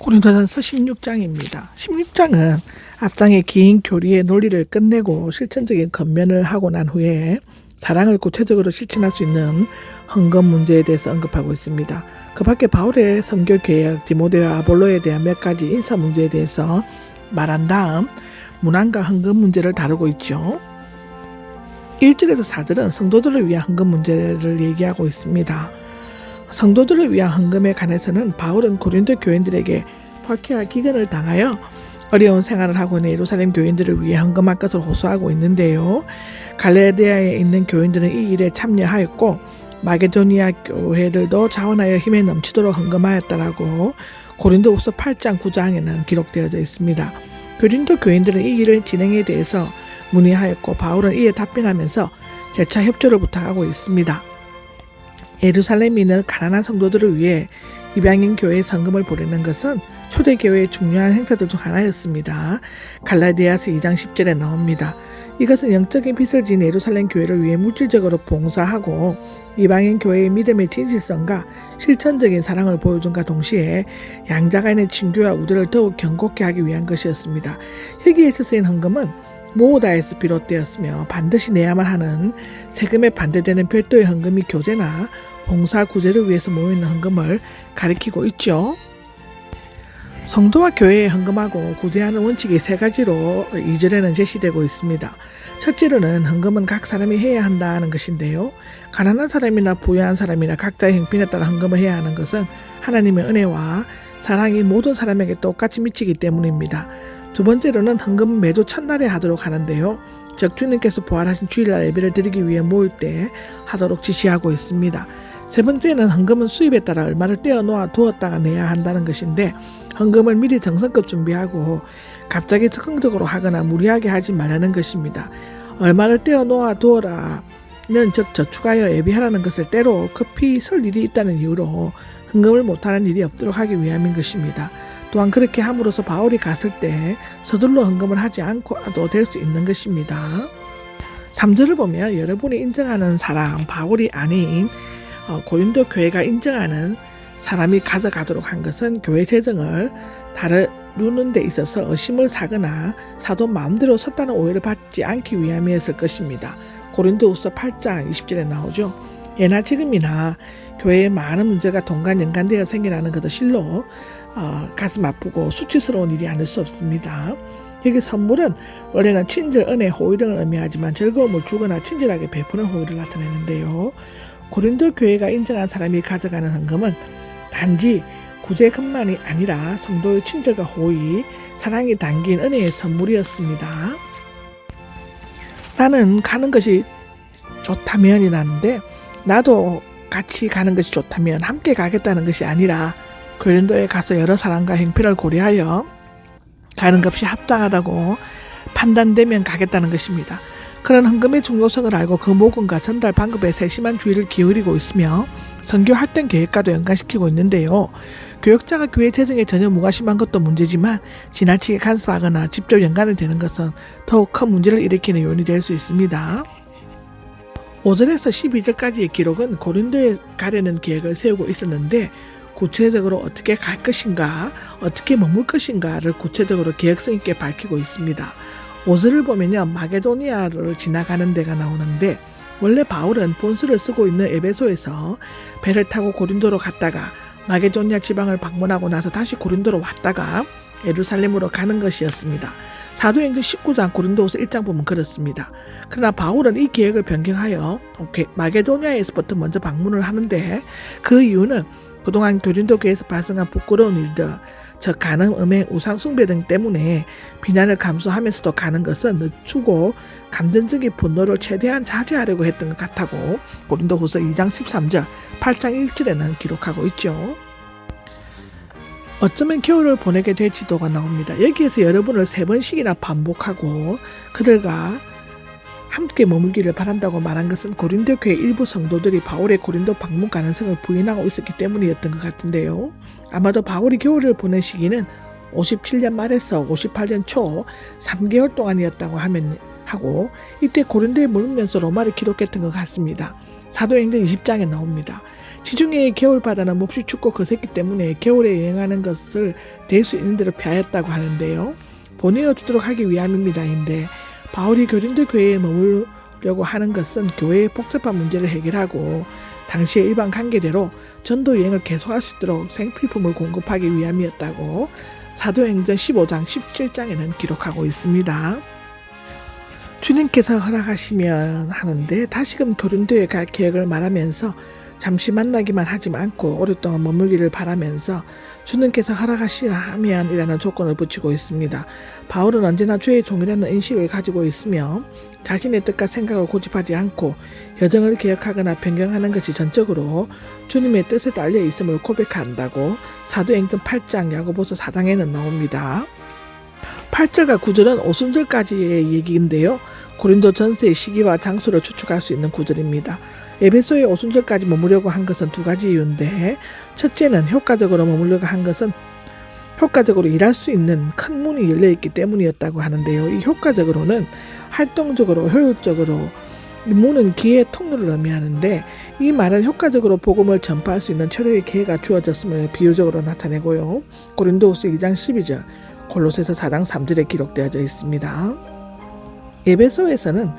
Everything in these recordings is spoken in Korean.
고린도전서 16장입니다. 16장은 앞장의 긴 교리의 논리를 끝내고 실천적인 권면을 하고 난 후에 사랑을 구체적으로 실천할 수 있는 헌금 문제에 대해서 언급하고 있습니다. 그 밖에 바울의 선교 계획, 디모데와 아볼로에 대한 몇 가지 인사 문제에 대해서 말한 다음 문안과 헌금 문제를 다루고 있죠. 1절에서 4절은 성도들을 위한 헌금 문제를 얘기하고 있습니다. 성도들을 위한 헌금에 관해서는 바울은 고린도 교인들에게 박해와 기근을 당하여 어려운 생활을 하고 있는 예루살렘 교인들을 위해 헌금할 것을 호소하고 있는데요. 갈라디아에 있는 교인들은 이 일에 참여하였고 마게도니아 교회들도 자원하여 힘에 넘치도록 헌금하였다라고 고린도후서 8장 9장에는 기록되어져 있습니다. 고린도 교인들은 이 일의 진행에 대해서 문의하였고 바울은 이에 답변하면서 재차 협조를 부탁하고 있습니다. 예루살렘에 있는 가난한 성도들을 위해 이방인 교회에 헌금을 보내는 것은 초대교회의 중요한 행사들 중 하나였습니다. 갈라디아서 2장 10절에 나옵니다. 이것은 영적인 빚을 지은 예루살렘 교회를 위해 물질적으로 봉사하고 이방인 교회의 믿음의 진실성과 실천적인 사랑을 보여준과 동시에 양자간의 친교와 우대를 더욱 견고케 하기 위한 것이었습니다. 여기에서 쓰인 헌금은 모으다에서 비롯되었으며 반드시 내야만 하는 세금에 반대되는 별도의 헌금이 교제나 봉사 구제를 위해서 모이는 헌금을 가리키고 있죠. 성도와 교회에 헌금하고 구제하는 원칙이 세 가지로 2절에는 제시되고 있습니다. 첫째로는 헌금은 각 사람이 해야 한다는 것인데요. 가난한 사람이나 부유한 사람이나 각자의 형편에 따라 헌금을 해야 하는 것은 하나님의 은혜와 사랑이 모든 사람에게 똑같이 미치기 때문입니다. 두 번째로는 헌금은 매주 첫날에 하도록 하는데요. 즉 주님께서 부활하신 주일날 예배를 드리기 위해 모일 때 하도록 지시하고 있습니다. 세 번째는 헌금은 수입에 따라 얼마를 떼어놓아 두었다가 내야 한다는 것인데 헌금을 미리 정성껏 준비하고 갑자기 즉흥적으로 하거나 무리하게 하지 말라는 것입니다. 얼마를 떼어놓아 두어라는 즉 저축하여 예비하라는 것을 때로 급히 설 일이 있다는 이유로 헌금을 못하는 일이 없도록 하기 위함인 것입니다. 또한 그렇게 함으로써 바울이 갔을 때 서둘러 헌금을 하지 않고도 될 수 있는 것입니다. 3절을 보면 여러분이 인정하는 사람 바울이 아닌 고린도 교회가 인정하는 사람이 가져가도록 한 것은 교회 재정을 다루는 데 있어서 의심을 사거나 사도 마음대로 썼다는 오해를 받지 않기 위함이었을 것입니다. 고린도후서 8장 20절에 나오죠. 예나 지금이나 교회에 많은 문제가 동간 연관되어 생겨나는 것은 실로 가슴 아프고 수치스러운 일이 아닐 수 없습니다. 여기 선물은 원래는 친절, 은혜, 호의 등을 의미하지만 즐거움을 주거나 친절하게 베푸는 호의를 나타내는데요. 고린도 교회가 인정한 사람이 가져가는 헌금은 단지 구제금만이 아니라 성도의 친절과 호의, 사랑이 담긴 은혜의 선물이었습니다. 나는 가는 것이 좋다면이 나는데 나도 같이 가는 것이 좋다면 함께 가겠다는 것이 아니라 고린도에 가서 여러 사람과 형편을 고려하여 가는 것이 합당하다고 판단되면 가겠다는 것입니다. 그런 헌금의 중요성을 알고 그 모금과 전달 방법에 세심한 주의를 기울이고 있으며 선교 활동 계획과도 연관시키고 있는데요. 교역자가 교회 재정에 전혀 무관심한 것도 문제지만 지나치게 간섭하거나 직접 연관이 되는 것은 더욱 큰 문제를 일으키는 요인이 될 수 있습니다. 5절에서 12절까지의 기록은 고린도에 가려는 계획을 세우고 있었는데 구체적으로 어떻게 갈 것인가, 어떻게 머물 것인가를 구체적으로 계획성 있게 밝히고 있습니다. 5절을 보면요. 마게도니아를 지나가는 데가 나오는데 원래 바울은 본수를 쓰고 있는 에베소에서 배를 타고 고린도로 갔다가 마게도니아 지방을 방문하고 나서 다시 고린도로 왔다가 예루살렘으로 가는 것이었습니다. 사도행전 19장 고린도후서 1장 보면 그렇습니다. 그러나 바울은 이 계획을 변경하여 마게도니아에서부터 먼저 방문을 하는데 그 이유는 그동안 고린도 교회에서 발생한 부끄러운 일들, 즉 간음, 음행, 우상 숭배 등 때문에 비난을 감수하면서도 가는 것은 늦추고 감정적인 분노를 최대한 자제하려고 했던 것 같다고 고린도후서 2장 13절, 8장 1절에는 기록하고 있죠. 어쩌면 겨울을 보내게 될지도가 나옵니다. 여기에서 여러분을 3번씩이나 반복하고 그들과 함께 머물기를 바란다고 말한 것은 고린도 교회 일부 성도들이 바울의 고린도 방문 가능성을 부인하고 있었기 때문이었던 것 같은데요. 아마도 바울이 겨울을 보낸 시기는 57년 말에서 58년 초 3개월 동안이었다고 하고 이때 고린도에 머물면서 로마를 기록했던 것 같습니다. 사도행전 20장에 나옵니다. 지중해의 겨울바다는 몹시 춥고 거셌기 때문에 겨울에 여행하는 것을 될 수 있는 대로 피하였다고 하는데요. 보내어 주도록 하기 위함입니다인데 바울이 고린도 교회에 머무르려고 하는 것은 교회의 복잡한 문제를 해결하고 당시의 일반 관계대로 전도 여행을 계속할 수 있도록 생필품을 공급하기 위함이었다고 사도행전 15장 17장에는 기록하고 있습니다. 주님께서 허락하시면 하는데 다시금 고린도에 갈 계획을 말하면서 잠시 만나기만 하지 않고 오랫동안 머물기를 바라면서 주님께서 허락하시면 이라는 조건을 붙이고 있습니다. 바울은 언제나 주의 종이라는 인식을 가지고 있으며 자신의 뜻과 생각을 고집하지 않고 여정을 개혁하거나 변경하는 것이 전적으로 주님의 뜻에 달려 있음을 고백한다고 사도행전 8장 야고보서 4장에는 나옵니다. 8절과 9절은 오순절까지의 얘기인데요. 고린도 전세의 시기와 장소를 추측할 수 있는 구절입니다. 에베소에 오순절까지 머무려고 한 것은 두 가지 이유인데 첫째는 효과적으로 머무려고 한 것은 효과적으로 일할 수 있는 큰 문이 열려있기 때문이었다고 하는데요. 이 효과적으로는 활동적으로 효율적으로 문은 기회의 통로를 의미하는데 이 말은 효과적으로 복음을 전파할 수 있는 철회의 기회가 주어졌음을 비유적으로 나타내고요. 고린도후서 2장 12절 골로새서 4장 3절에 기록되어져 있습니다. 에베소에서는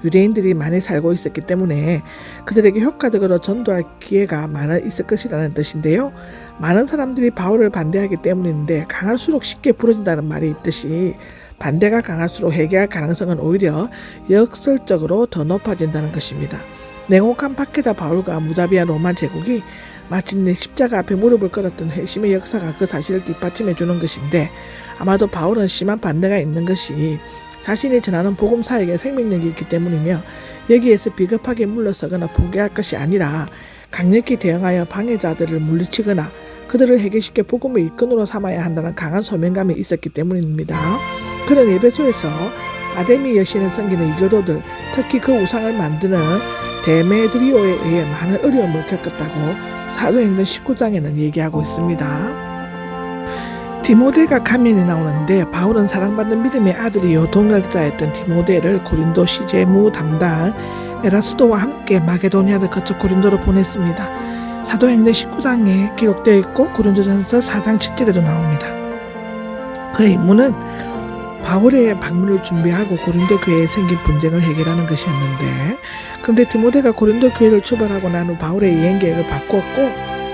유대인들이 많이 살고 있었기 때문에 그들에게 효과적으로 전도할 기회가 많이 있을 것이라는 뜻인데요. 많은 사람들이 바울을 반대하기 때문인데 강할수록 쉽게 부러진다는 말이 있듯이 반대가 강할수록 회개할 가능성은 오히려 역설적으로 더 높아진다는 것입니다. 냉혹한 박해자 바울과 무자비한 로마 제국이 마침내 십자가 앞에 무릎을 꿇었던 회심의 역사가 그 사실을 뒷받침해 주는 것인데 아마도 바울은 심한 반대가 있는 것이 자신이 전하는 복음 사역에 생명력이 있기 때문이며 여기에서 비겁하게 물러서거나 포기할 것이 아니라 강력히 대응하여 방해자들을 물리치거나 그들을 해결시켜 복음의 일꾼으로 삼아야 한다는 강한 소명감이 있었기 때문입니다. 그런 에베소에서 아데미 여신을 섬기는 이교도들, 특히 그 우상을 만드는 데메드리오에 의해 많은 어려움을 겪었다고 사도행전 19장에는 얘기하고 있습니다. 디모데가 가면이 나오는데 바울은 사랑받는 믿음의 아들이요 동역자였던 디모데를 고린도 시제무 담당 에라스도와 함께 마게도니아를 거쳐 고린도로 보냈습니다. 사도행전 19장에 기록되어 있고 고린도전서 4장 7절에도 나옵니다. 그의 임무는 바울의 방문을 준비하고 고린도 교회에 생긴 분쟁을 해결하는 것이었는데 그런데 디모데가 고린도 교회를 출발하고 난 후 바울의 여행 계획을 바꿨고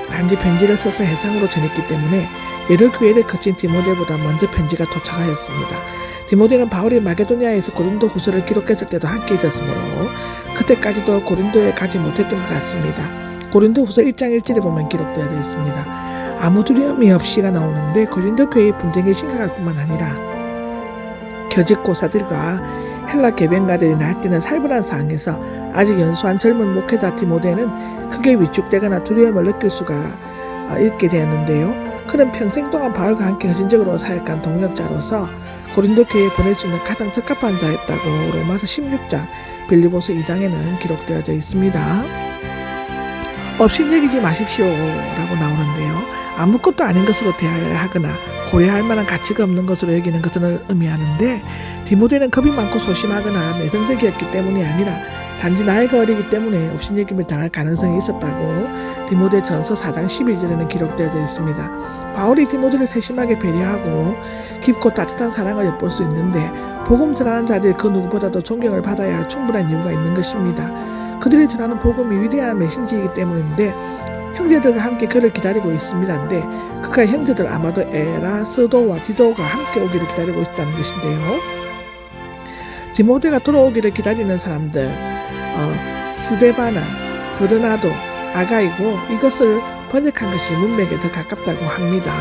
단지 편지를 써서 해상으로 전했기 때문에 여러 교회를 거친 디모데보다 먼저 편지가 도착하였습니다. 디모데는 바울이 마게도니아에서 고린도 후서를 기록했을 때도 함께 있었으므로 그때까지도 고린도에 가지 못했던 것 같습니다. 고린도 후서 1장 1절에 보면 기록되어져 있습니다. 아무 두려움이 없이가 나오는데 고린도 교회의 분쟁이 심각할 뿐만 아니라 교직 고사들과 헬라 개변가들이 날뛰는 살벌한 상황에서 아직 연소한 젊은 목회자 디모데는 크게 위축되거나 두려움을 느낄 수가 있게 되었는데요. 그는 평생 동안 바울과 함께 헌신적으로 사역한 동역자로서 고린도 교회에 보낼 수 있는 가장 적합한 자였다고 로마서 16장 빌립보서 2장에는 기록되어져 있습니다. 업신여기지 마십시오 라고 나오는데요. 아무것도 아닌 것으로 대하거나 고려할 만한 가치가 없는 것으로 여기는 것을 의미하는데 디모데는 겁이 많고 소심하거나 내성적이었기 때문이 아니라 단지 나이가 어리기 때문에 업신여김을 당할 가능성이 있었다고 디모데 전서 4장 12절에는 기록되어져 있습니다. 바울이 디모데를 세심하게 배려하고 깊고 따뜻한 사랑을 엿볼 수 있는데 복음 전하는 자들이 그 누구보다도 존경을 받아야 할 충분한 이유가 있는 것입니다. 그들이 전하는 복음이 위대한 메신지이기 때문인데 형제들과 함께 그를 기다리고 있습니다인데 그가 형제들 아마도 에라스도와 디도가 함께 오기를 기다리고 있다는 것인데요. 디모데가 돌아오기를 기다리는 사람들 스데바나, 버르나도, 아가이고 이것을 번역한 것이 문맥에 더 가깝다고 합니다.